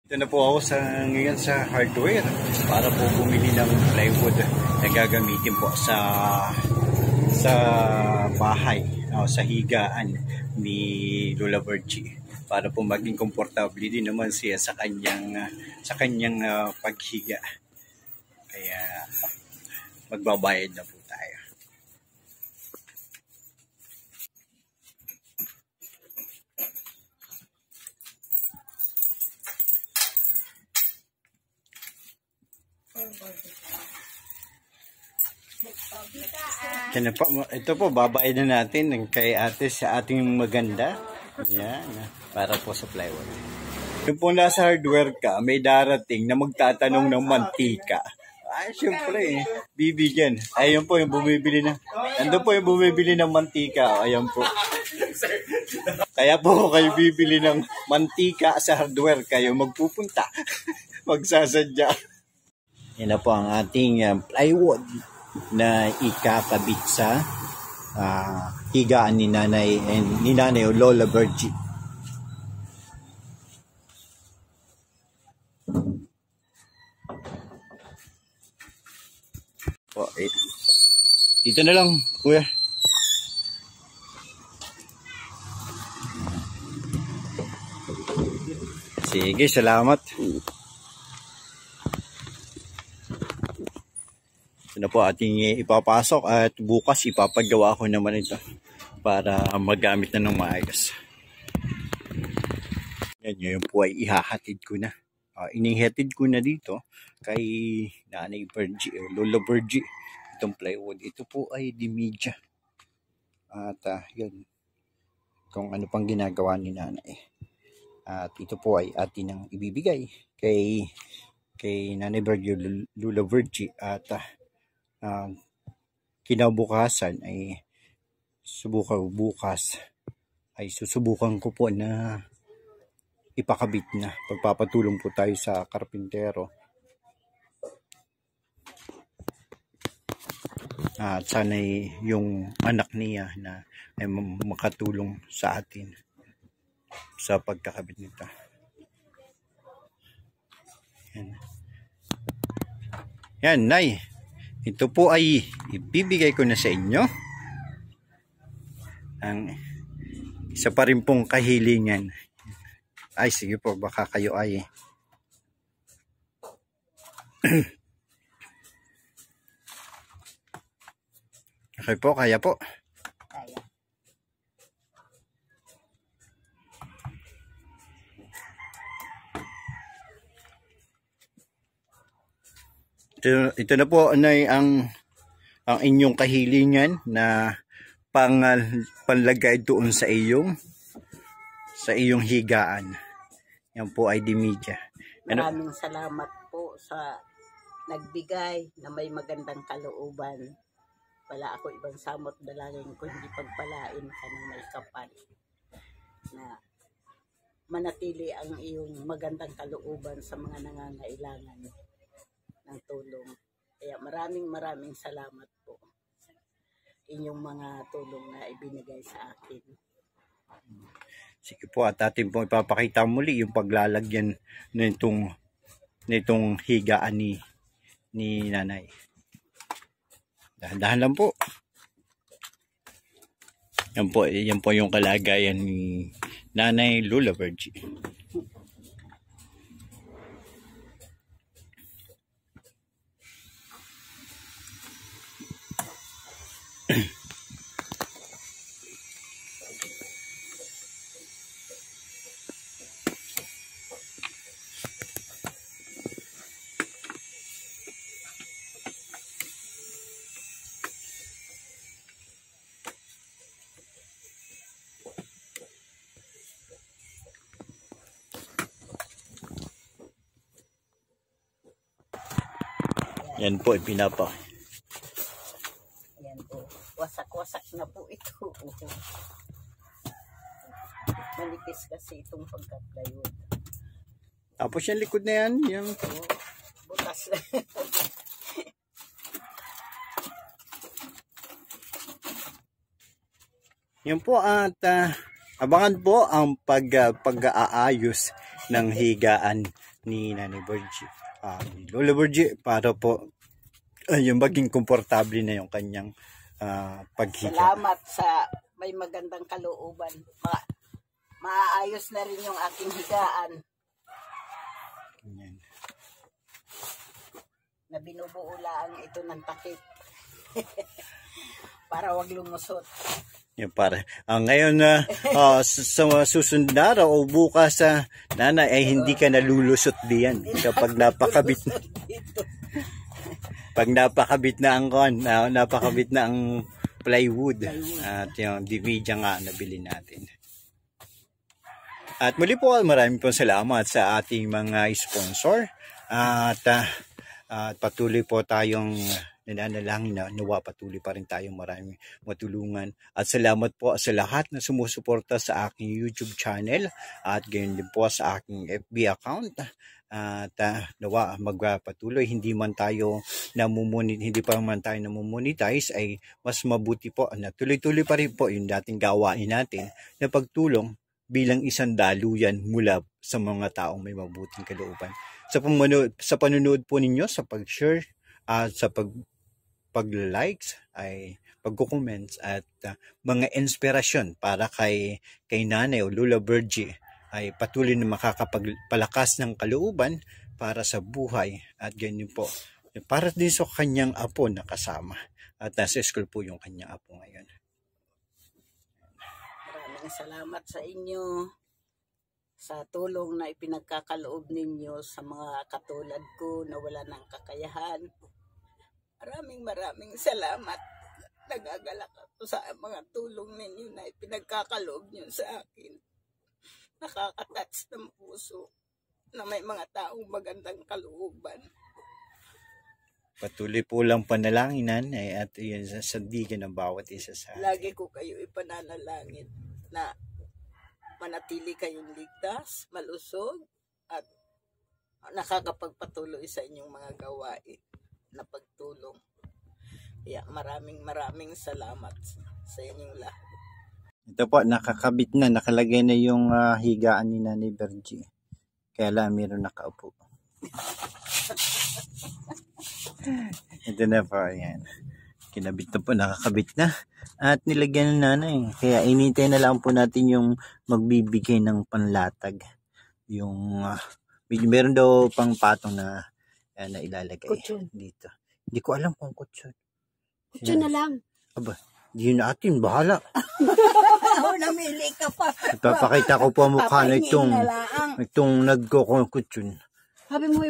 Ito na po ako ngayon sa hardware para po bumili ng plywood na gagamitin po sa bahay o sa higaan ni Lola Virgie para po maging komportable din naman siya sa kanyang paghiga. Kaya magbabayad na po tayo. Ito po, babayad na natin kay ate sa ating maganda. Yan, para po sa plywood. Yung po nasa hardware ka, may darating na magtatanong ng mantika. Ay, syempre, bibigyan. Ayun po yung bumibili na. Nandun po yung bumibili ng mantika. Ayan po. Kaya po kayo bibili ng mantika sa hardware, kayo magpupunta. Magsasadya. Yan na po ang ating plywood na ikakabit sa higaan ni Nanay Lola Virgie. Dito na lang, kuya. Sige, salamat. Ito na po ating ipapasok at bukas ipapagawa ko naman ito para magamit na ng maayos. Yan, yun po ay ihahatid ko na. Inihatid ko na dito kay Nanay Virgie, Lola Virgie. Itong plywood. Ito po ay di media. At yun, kung ano pang ginagawa ni Nanay. At ito po ay atin ang ibibigay kay Nanay Virgie, Lola Virgie. At kinabukasan ay susubukan ko po na ipakabit na. Pagpapatulong po tayo sa karpintero. At sana yung anak niya na ay makatulong sa atin sa pagkakabit nito. Yan, Nay. Ito po ay ibibigay ko na sa inyo. Ang isa pa rin pong kahilingan. Ay, sige po, baka kayo ay okay po, kaya po. Kaya. Ito na po ang inyong kahilingan na panlagay doon sa iyong higaan. Yan po ay di media. Maraming salamat po sa nagbigay na may magandang kalooban. Wala ako ibang samot dalangin kundi pagpalain ka ng may kapal na manatili ang iyong magandang kalooban sa mga nangangailangan ng tulong. Kaya maraming salamat po sa inyong mga tulong na ibinigay sa akin. Sige po, at atin po ipapakita muli yung paglalagyan nitong higaan ni Nanay. Dahan-dahan lang po. Yan po yung kalagayan ni Nanay Lola Virgie. Yan po, ipinapa. Yan po. Wasak-wasak na po ito. Malipis kasi itong pagka-plywood. Tapos yung likod na yan. Yung butas. Yan po at abangan po ang pag-aayos ng higaan ni Nanay Virgie. Lola Virgie, para po yung maging komportable na yung kanyang paghiga. Salamat sa may magandang kalooban. Maayos na rin yung aking higaan. Yan. Na binubuo lang ito ng takip. Para wag lumusot. Yan para. Ngayon sa susunod na araw o bukas nanay ay hindi ka nalulusot diyan kapag napakabit na. Pag napakabit na ang plywood at yung DVD nga nabili natin. At muli po maraming po salamat sa ating mga sponsor at patuloy po tayong nananalangin na nawa patuloy pa rin tayong maraming matulungan. At salamat po sa lahat na sumusuporta sa aking YouTube channel at gayon din po sa aking FB account. At nawa magpatuloy, hindi pa man tayo namumonetize ay mas mabuti po na tuloy-tuloy pa rin po yung dating gawain natin na pagtulong bilang isang daluyan mula sa mga taong may mabuting kalooban. Sa panunood po ninyo, sa pag-share at sa pag-likes ay pagko-comments at mga inspirasyon para kay Nanay o Lola Virgie ay patuloy na makakapagpalakas ng kalooban para sa buhay at ganyan po. Para din sa kanyang apo na kasama. At nasa school po yung kanyang apo ngayon. Maraming salamat sa inyo sa tulong na ipinagkakaloob ninyo sa mga katulad ko na wala ng kakayahan. Maraming salamat. Nagagalak ako sa mga tulong ninyo na ipinagkakaloob nyo sa akin. Nakaka-touch ng puso na may mga taong magandang kalooban. Patuloy po lang panalangin at yun sa sandigan ng bawat isa sa atin. Lagi ko kayo ipananalangin na manatili kayong ligtas, malusog, at nakakapagpatuloy sa inyong mga gawain na pagtulong. Kaya maraming salamat sa inyong lahat. Ito po, nakakabit na, nakalagay na yung higaan ni Nanay Virgie. Kaya lang, meron nakaupo. Ito na po, ayan. Kinabit na po, nakakabit na. At nilagyan na nanay. Kaya inintay na lang po natin yung magbibigay ng panlatag. Yung, meron daw pang patong na ilalagay Kutsyon. Dito. Hindi ko alam kung kutsyon. Kutsyon na lang. Aba, di natin, bahala. Namili ka pa. Ipapakita ko po ang mukha na itong nagkukutsyon. Sabi mo,